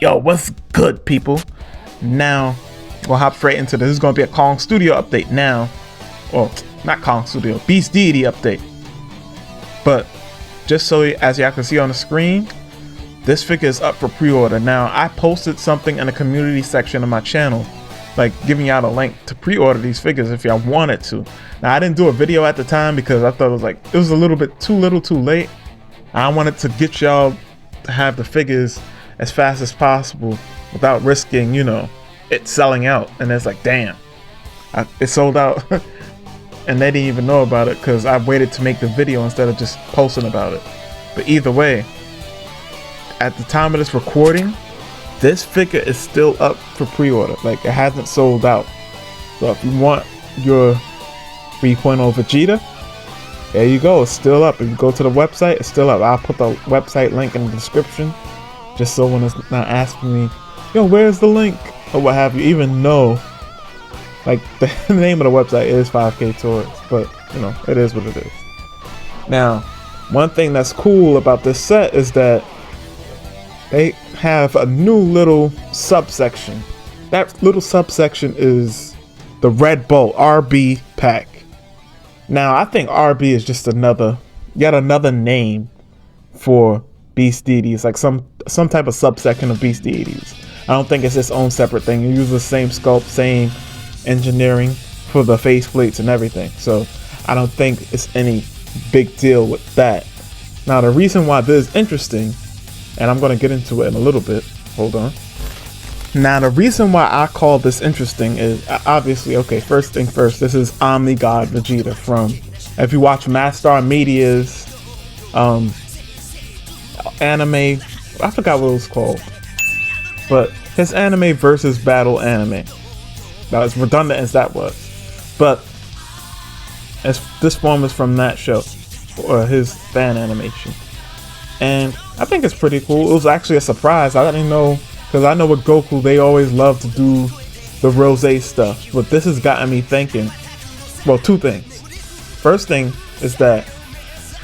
Yo, what's good, people? Now, we'll hop straight into this. This is going to be a Kong Studio update now. Or, not Kong Studio, Beast Deity update. But, just so as y'all can see on the screen, this figure is up for pre-order. Now, I posted something in the community section of my channel, like giving y'all a link to pre-order these figures if y'all wanted to. Now, I didn't do a video at the time because I thought it was a little bit too late. I wanted to get y'all to have the figures as fast as possible without risking, it selling out. And it's like, damn, it sold out. And they didn't even know about it because I waited to make the video instead of just posting about it. But either way, at the time of this recording, this figure is still up for pre-order. Like, it hasn't sold out. So if you want your 3.0 Vegeta, there you go, it's still up. If you go to the website, it's still up. I'll put the website link in the description, just so when it's not asking me, yo, where's the link, or what have you, even though, like, the name of the website is 5K Toys, but, it is what it is. Now, one thing that's cool about this set is that they have a new little subsection. That little subsection is the Red Bolt RB pack. Now, I think RB is just yet another name for Beast Deities, like some type of subsection of Beast Deities. I don't think it's its own separate thing. You use the same sculpt, same engineering for the faceplates and everything. So I don't think it's any big deal with that. Now, the reason why this is interesting, and I'm going to get into it in a little bit. Hold on. Now, the reason why I call this interesting is obviously, okay, first thing first, this is Omni God Vegeta from, if you watch Mastar Media's anime, I forgot what it was called, but his anime versus battle anime. Now, as redundant as that was, but this form is from that show, or his fan animation. And I think it's pretty cool. It was actually a surprise. I didn't know, because I know with Goku, they always love to do the rosé stuff. But this has gotten me thinking, well, two things. First thing is that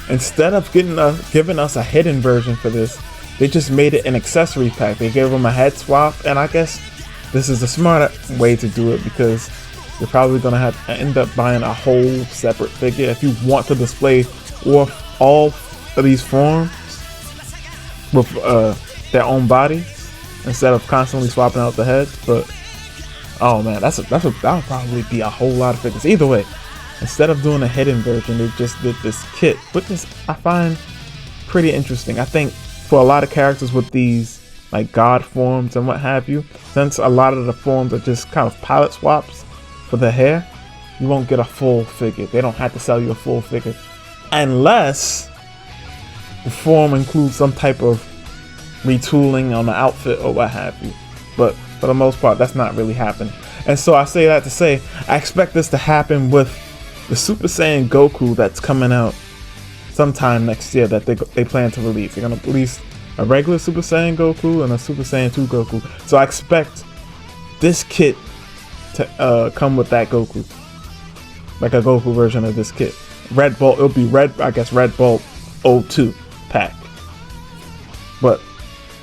instead of giving us a hidden version for this, they just made it an accessory pack. They gave them a head swap, and I guess this is the smart way to do it, because you're probably going to have to end up buying a whole separate figure if you want to display all of these forms with their own bodies instead of constantly swapping out the heads. But oh man, that'll probably be a whole lot of figures. Either way, instead of doing a hidden version, they just did this kit, which is, I find, pretty interesting. I think for a lot of characters with these like god forms and what have you, since a lot of the forms are just kind of pilot swaps for the hair, you won't get a full figure. They don't have to sell you a full figure unless the form includes some type of retooling on the outfit or what have you. But for the most part, that's not really happening. And so I say that to say, I expect this to happen with the Super Saiyan Goku that's coming out sometime next year that they plan to release. They're going to release a regular Super Saiyan Goku and a Super Saiyan 2 Goku. So I expect this kit to come with that Goku. Like a Goku version of this kit. Red Bolt, it'll be Red Bolt 02 pack. But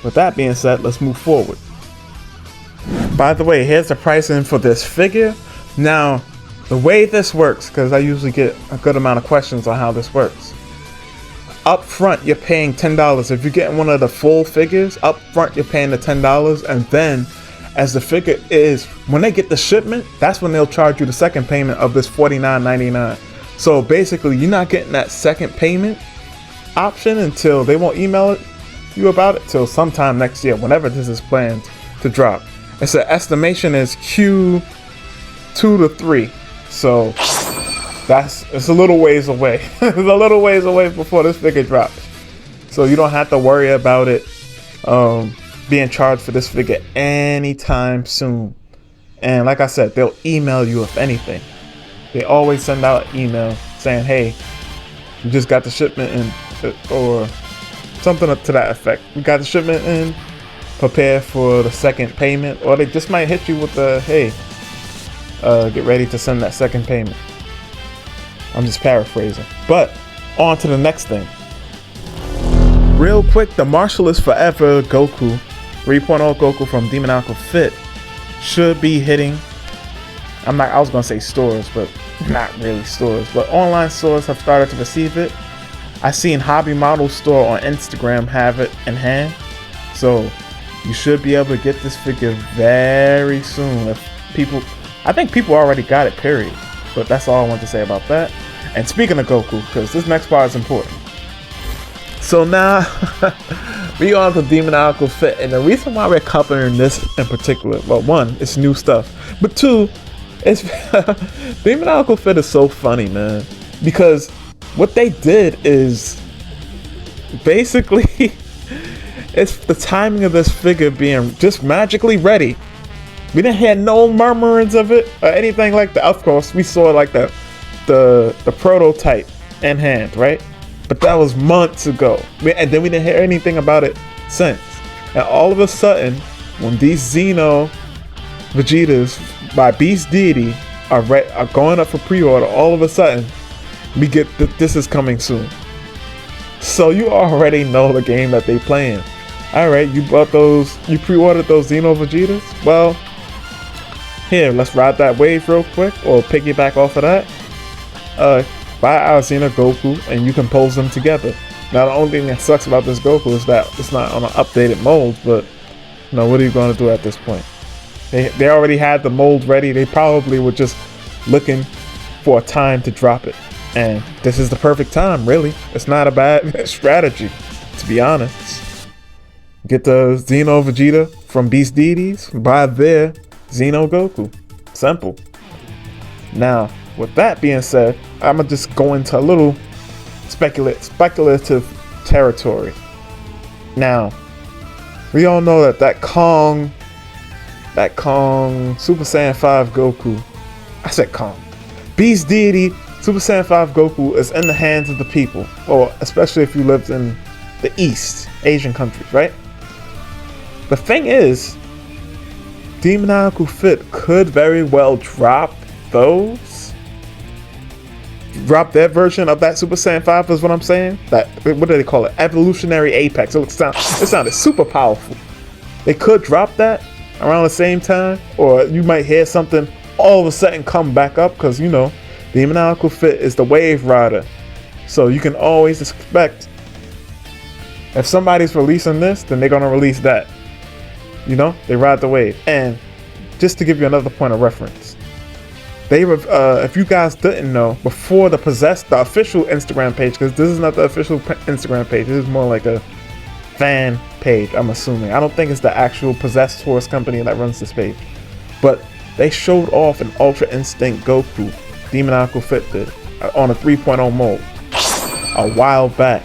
with that being said, let's move forward. By the way, here's the pricing for this figure. Now, the way this works, because I usually get a good amount of questions on how this works. Up front, you're paying $10. If you're getting one of the full figures, up front you're paying the $10, and then as the figure is, when they get the shipment, that's when they'll charge you the second payment of this $49.99. So basically, you're not getting that second payment option until they won't email you about it till sometime next year, whenever this is planned to drop. It's an estimation is Q2 to 3, so it's a little ways away. It's a little ways away before this figure drops, so you don't have to worry about it being charged for this figure anytime soon. And like I said, they'll email you if anything. They always send out an email saying, hey, you just got the shipment in, or something to that effect. We got the shipment in, prepare for the second payment. Or they just might hit you with the, hey, get ready to send that second payment. I'm just paraphrasing. But on to the next thing. Real quick, the Marshall is Forever Goku 3.0 Goku from Demoniacal Fit should be hitting. I was gonna say stores, but not really stores. But online stores have started to receive it. I seen Hobby Model Store on Instagram have it in hand. So you should be able to get this figure very soon. I think people already got it, period. But that's all I want to say about that. And speaking of Goku, because this next part is important. So now, we on to Demoniacal Fit. And the reason why we're covering this in particular, well, one, it's new stuff. But two, it's Demoniacal Fit is so funny, man. Because what they did is basically it's the timing of this figure being just magically ready. We didn't hear no murmurings of it or anything like that. Of course, we saw like the prototype in hand, right? But that was months ago. And then we didn't hear anything about it since. And all of a sudden, when these Xeno Vegetas by Beast Deity are going up for pre-order, all of a sudden, we get this is coming soon. So you already know the game that they playing. Alright, you pre-ordered those Xeno Vegetas? Well, here, let's ride that wave real quick, or piggyback off of that. Buy our Xeno Goku, and you can pose them together. Now, the only thing that sucks about this Goku is that it's not on an updated mold, but, you know, what are you going to do at this point? They already had the mold ready. They probably were just looking for a time to drop it. And this is the perfect time, really. It's not a bad strategy, to be honest. Get the Xeno Vegeta from Beast Deities, buy their Xeno Goku. Simple. Now, with that being said, I'm gonna just go into a little speculative territory. Now, we all know that Kong Super Saiyan 5 Goku, I said Kong, Beast Deity Super Saiyan 5 Goku is in the hands of the people, or especially if you lived in the East Asian countries, right? The thing is, Demoniacal Fit could very well drop their version of that Super Saiyan 5 is what I'm saying. That, what do they call it? Evolutionary Apex. It sounded super powerful. They could drop that around the same time, or you might hear something all of a sudden come back up, because you know Demoniacal Fit is the wave rider, so you can always expect if somebody's releasing this, then they're gonna release that. You know, they ride the wave. And just to give you another point of reference, if you guys didn't know, before the official Instagram page, because this is not the official Instagram page, this is more like a fan page, I'm assuming. I don't think it's the actual Possessed Horse company that runs this page, but they showed off an Ultra Instinct Goku, Demoniacal Fit did, on a 3.0 mold a while back.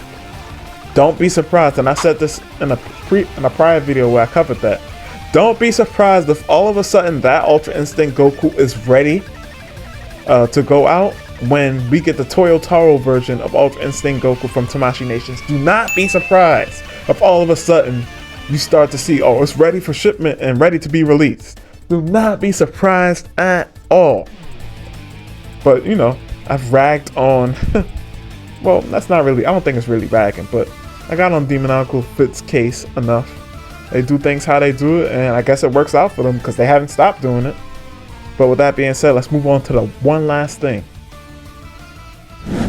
Don't be surprised, and I said this in a prior video where I covered that. Don't be surprised if all of a sudden that Ultra Instinct Goku is ready to go out when we get the Toyotaro version of Ultra Instinct Goku from Tamashii Nations. Do not be surprised if all of a sudden you start to see, oh, it's ready for shipment and ready to be released. Do not be surprised at all. But, you know, I've ragged on, well, that's not really, I don't think it's really ragging, but I got on Demoniacal Fit's case enough. They do things how they do it, and I guess it works out for them because they haven't stopped doing it. But with that being said, let's move on to the one last thing.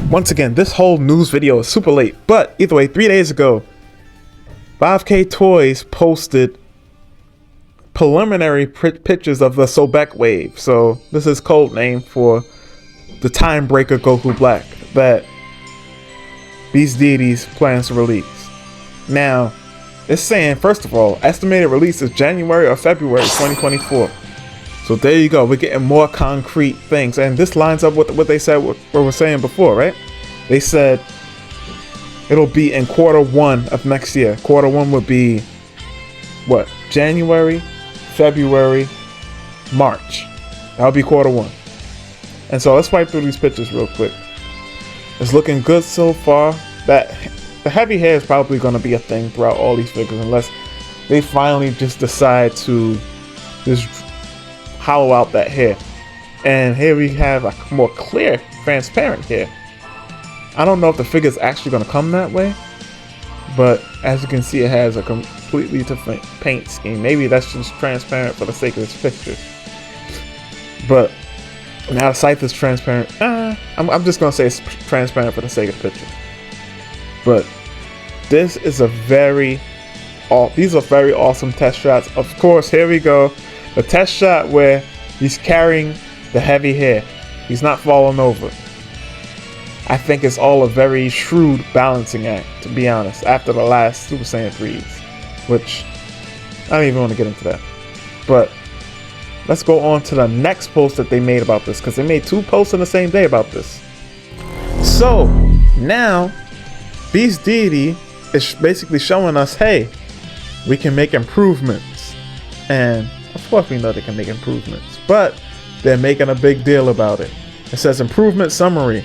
Once again, this whole news video is super late, but either way, 3 days ago, 5K Toys posted preliminary pictures of the Sobek wave. So this is code name for the Time Breaker Goku Black that Beast Deities plans to release. Now, it's saying, first of all, estimated release is January or February 2024. So there you go. We're getting more concrete things. And this lines up with what they said, what we were saying before, right? They said it'll be in Q1 of next year. Q1 would be, what, January, February, March. That'll be Q1. And so let's swipe through these pictures real quick. It's looking good so far. That the heavy hair is probably going to be a thing throughout all these figures unless they finally just decide to just hollow out that hair. And here we have a more clear, transparent hair. I don't know if the figure's actually going to come that way, but as you can see, it has a completely different paint scheme. Maybe that's just transparent for the sake of this picture. But now the scythe is transparent. I'm just gonna say it's transparent for the sake of the picture. But this is these are very awesome test shots. Of course, here we go. The test shot where he's carrying the heavy hair. He's not falling over. I think it's all a very shrewd balancing act, to be honest, after the last Super Saiyan 3s, which I don't even want to get into that. But let's go on to the next post that they made about this, because they made 2 posts in the same day about this. So now Beast Deity is basically showing us, hey, we can make improvements. And of course we know they can make improvements, but they're making a big deal about it. It says improvement summary: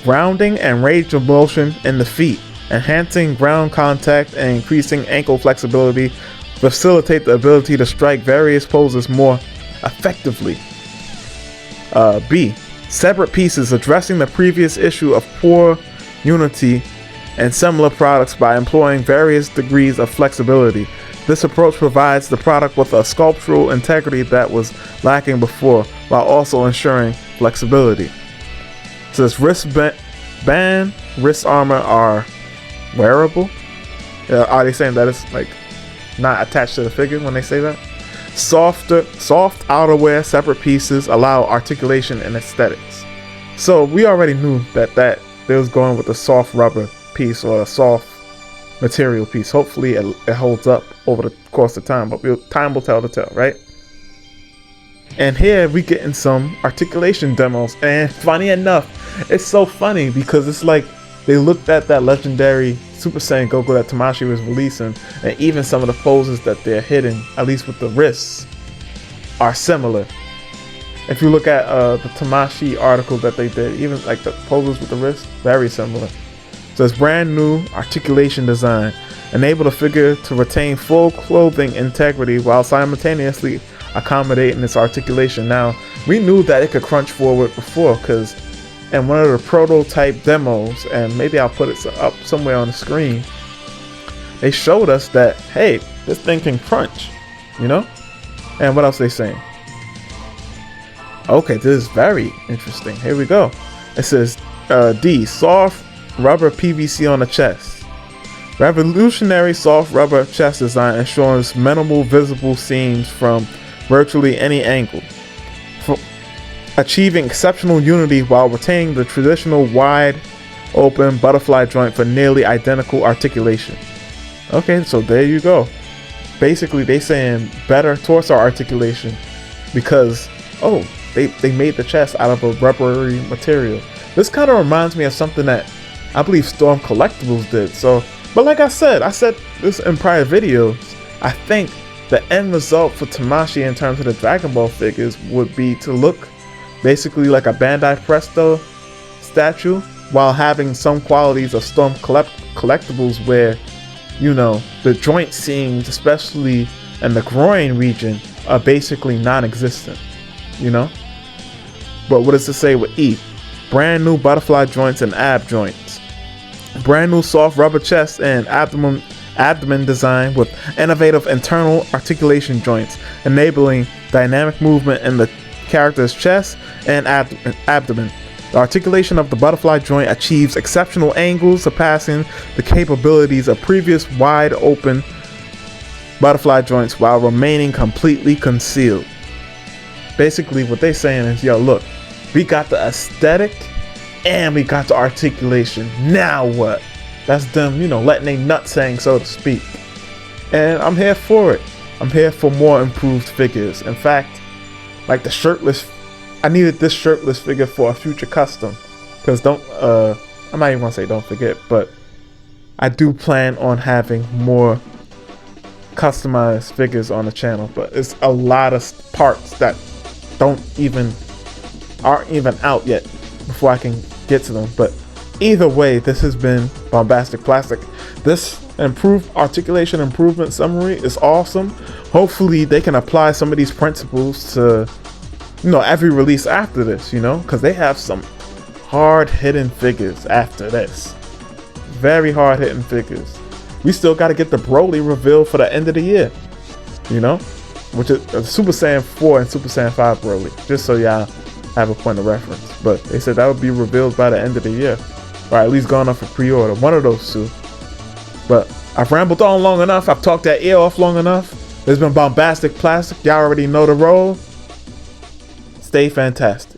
grounding and range of motion in the feet, enhancing ground contact and increasing ankle flexibility, facilitate the ability to strike various poses more effectively. B, separate pieces, addressing the previous issue of poor unity and similar products by employing various degrees of flexibility. This approach provides the product with a sculptural integrity that was lacking before, while also ensuring flexibility. It says wristband, wrist armor are wearable. Are they saying that it's like not attached to the figure when they say that? Soft outerwear, separate pieces allow articulation and aesthetics. So we already knew that they was going with a soft rubber piece or a soft material piece. Hopefully it holds up over the course of time, but time will tell the tale, right? And here we getting some articulation demos, and funny enough, it's so funny because it's like they looked at that legendary Super Saiyan Goku that Tamashii was releasing, and even some of the poses that they're hitting, at least with the wrists, are similar. If you look at the Tamashii article that they did, even like the poses with the wrists, very similar. So it's brand new articulation design, enable the figure to retain full clothing integrity while simultaneously accommodating its articulation. Now, we knew that it could crunch forward before, because in one of the prototype demos, and maybe I'll put it up somewhere on the screen, they showed us that, hey, this thing can crunch, you know? And what else they saying? Okay, this is very interesting. Here we go. It says D, soft rubber PVC on the chest. Revolutionary soft rubber chest design ensures minimal visible seams from virtually any angle, achieving exceptional unity while retaining the traditional wide open butterfly joint for nearly identical articulation. Okay, so there you go. Basically they saying better torso articulation because they made the chest out of a rubbery material. This kind of reminds me of something that I believe Storm Collectibles did. So, but like I said this in prior videos, I think the end result for Tamashii in terms of the Dragon Ball figures would be to look basically like a Bandai Presto statue while having some qualities of Storm Collectibles where, you know, the joint seams, especially in the groin region, are basically non-existent, you know? But what does it say with E? Brand new butterfly joints and ab joints. Brand new soft rubber chest and abdomen design with innovative internal articulation joints, enabling dynamic movement in the character's chest and abdomen. The articulation of the butterfly joint achieves exceptional angles, surpassing the capabilities of previous wide open butterfly joints while remaining completely concealed. Basically what they're saying is, yo, look, we got the aesthetic and we got the articulation. Now what? That's them, you know, letting they nuts hang, so to speak. And I'm here for it. I'm here for more improved figures. In fact, like the shirtless, I needed this shirtless figure for a future custom. Because I'm not even gonna say don't forget, but I do plan on having more customized figures on the channel. But it's a lot of parts that aren't even out yet before I can get to them. But either way, this has been Bombastic Plastic. This improved articulation improvement summary is awesome. Hopefully they can apply some of these principles to, you know, every release after this, you know, because they have some hard hitting figures after this. Very hard hitting figures. we still got to get the Broly revealed for the end of the year, you know, which is Super Saiyan 4 and Super Saiyan 5 Broly, just so y'all have a point of reference. But they said that would be revealed by the end of the year, or at least gone up for pre-order, one of those two. But I've rambled on long enough. I've talked that ear off long enough. There's been bombastic plastic. Y'all already know the role. Stay fantastic.